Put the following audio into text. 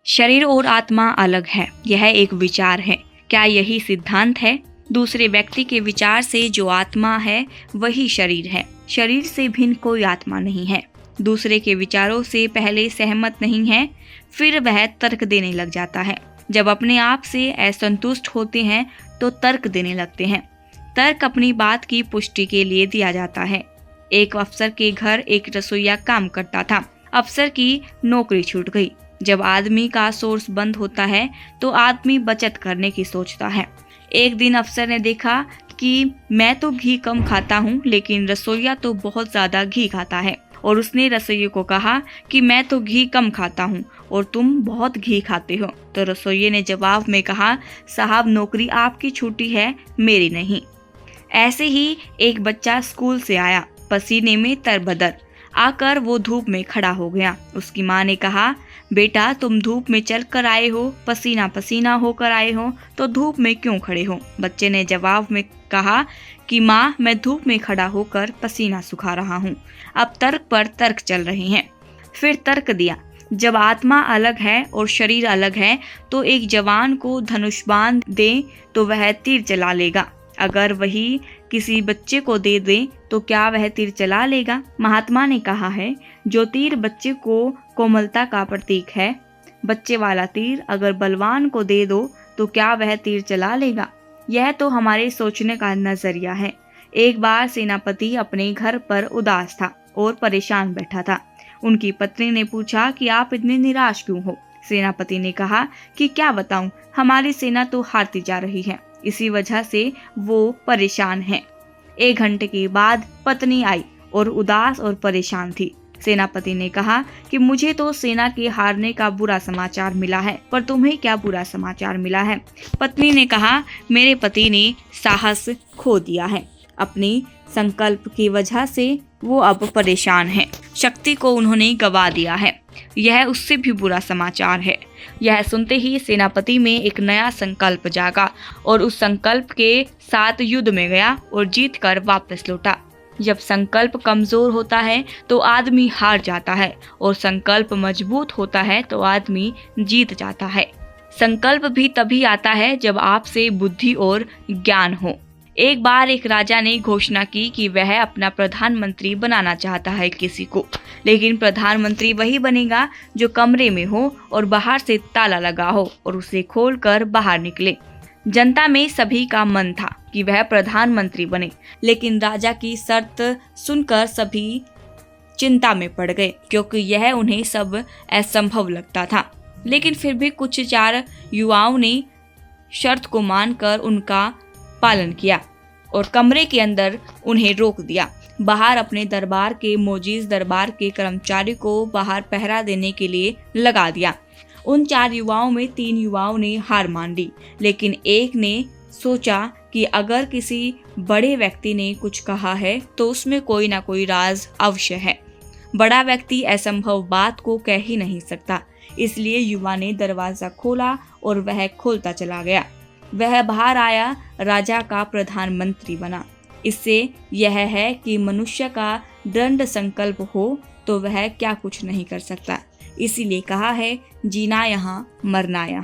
शरीर और आत्मा अलग है, यह एक विचार है। क्या यही सिद्धांत है? दूसरे व्यक्ति के विचार से जो आत्मा है वही शरीर है। शरीर से भिन्न कोई आत्मा नहीं है। दूसरे के विचारों से पहले सहमत नहीं है, फिर वह तर्क देने लग जाता है। जब अपने आप से असंतुष्ट होते हैं तो तर्क देने लगते हैं। तर्क अपनी बात की पुष्टि के लिए दिया जाता है। एक अफसर के घर एक रसोइया काम करता था। अफसर की नौकरी छूट गई। जब आदमी का सोर्स बंद होता है तो आदमी बचत करने की सोचता है। एक दिन अफसर ने देखा कि मैं तो घी कम खाता हूँ, लेकिन रसोइया तो बहुत ज्यादा घी खाता है, और उसने रसोइये को कहा कि मैं तो घी कम खाता हूँ और तुम बहुत घी खाते हो। तो रसोइये ने जवाब में कहा, साहब नौकरी आपकी छूटी है, मेरी नहीं। ऐसे ही एक बच्चा स्कूल से आया, पसीने में तरबदर। आकर वो धूप में खड़ा हो गया। उसकी माँ ने कहा, बेटा तुम धूप में चल कर आए हो, पसीना पसीना होकर आए हो, तो धूप में क्यों खड़े हो? बच्चे ने जवाब में कहा कि माँ मैं धूप में खड़ा होकर पसीना सुखा रहा हूँ। अब तर्क पर तर्क चल रहे हैं। फिर तर्क दिया, जब आत्मा अलग है और शरीर अलग है तो एक जवान को धनुष बाण दे तो वह तीर चला लेगा। अगर वही किसी बच्चे को दे दे तो क्या वह तीर चला लेगा? महात्मा ने कहा है, जो तीर बच्चे को कोमलता का प्रतीक है, बच्चे वाला तीर अगर बलवान को दे दो तो क्या वह तीर चला लेगा? यह तो हमारे सोचने का नजरिया है। एक बार सेनापति अपने घर पर उदास था और परेशान बैठा था। उनकी पत्नी ने पूछा कि आप इतने निराश क्यों हो? सेनापति ने कहा कि क्या बताऊं, हमारी सेना तो हारती जा रही है, इसी वजह से वो परेशान है। 1 घंटे के बाद पत्नी आई और उदास और परेशान थी। सेनापति ने कहा कि मुझे तो सेना के हारने का बुरा समाचार मिला है, पर तुम्हें क्या बुरा समाचार मिला है? पत्नी ने कहा, मेरे पति ने साहस खो दिया है। अपनी संकल्प की वजह से वो अब परेशान है। शक्ति को उन्होंने गवा दिया है। यह उससे भी बुरा समाचार है। यह सुनते ही सेनापति में एक नया संकल्प जागा और उस संकल्प के साथ युद्ध में गया और जीत कर वापस लौटा। जब संकल्प कमजोर होता है तो आदमी हार जाता है, और संकल्प मजबूत होता है तो आदमी जीत जाता है। संकल्प भी तभी आता है जब आपसे बुद्धि और ज्ञान हो। एक बार एक राजा ने घोषणा की कि वह अपना प्रधानमंत्री बनाना चाहता है किसी को, लेकिन प्रधानमंत्री वही बनेगा जो कमरे में हो और बाहर से ताला लगा हो और उसे खोलकर बाहर निकले। जनता में सभी का मन था कि वह प्रधानमंत्री बने, लेकिन राजा की शर्त सुनकर सभी चिंता में पड़ गए, क्योंकि यह उन्हें सब असंभव लगता था। लेकिन फिर भी कुछ 4 युवाओं ने शर्त को मानकर उनका पालन किया और कमरे के अंदर उन्हें रोक दिया। बाहर अपने दरबार के मोजीज दरबार के कर्मचारी को बाहर पहरा देने के लिए लगा दिया। उन 4 युवाओं में 3 युवाओं ने हार मान ली, लेकिन एक ने सोचा कि अगर किसी बड़े व्यक्ति ने कुछ कहा है तो उसमें कोई ना कोई राज अवश्य है। बड़ा व्यक्ति असंभव बात को कह ही नहीं सकता। इसलिए युवा ने दरवाजा खोला और वह खोलता चला गया। वह बाहर आया, राजा का प्रधानमंत्री बना। इससे यह है कि मनुष्य का दृढ़ संकल्प हो तो वह क्या कुछ नहीं कर सकता। इसीलिए कहा है, जीना यहाँ मरना यहाँ।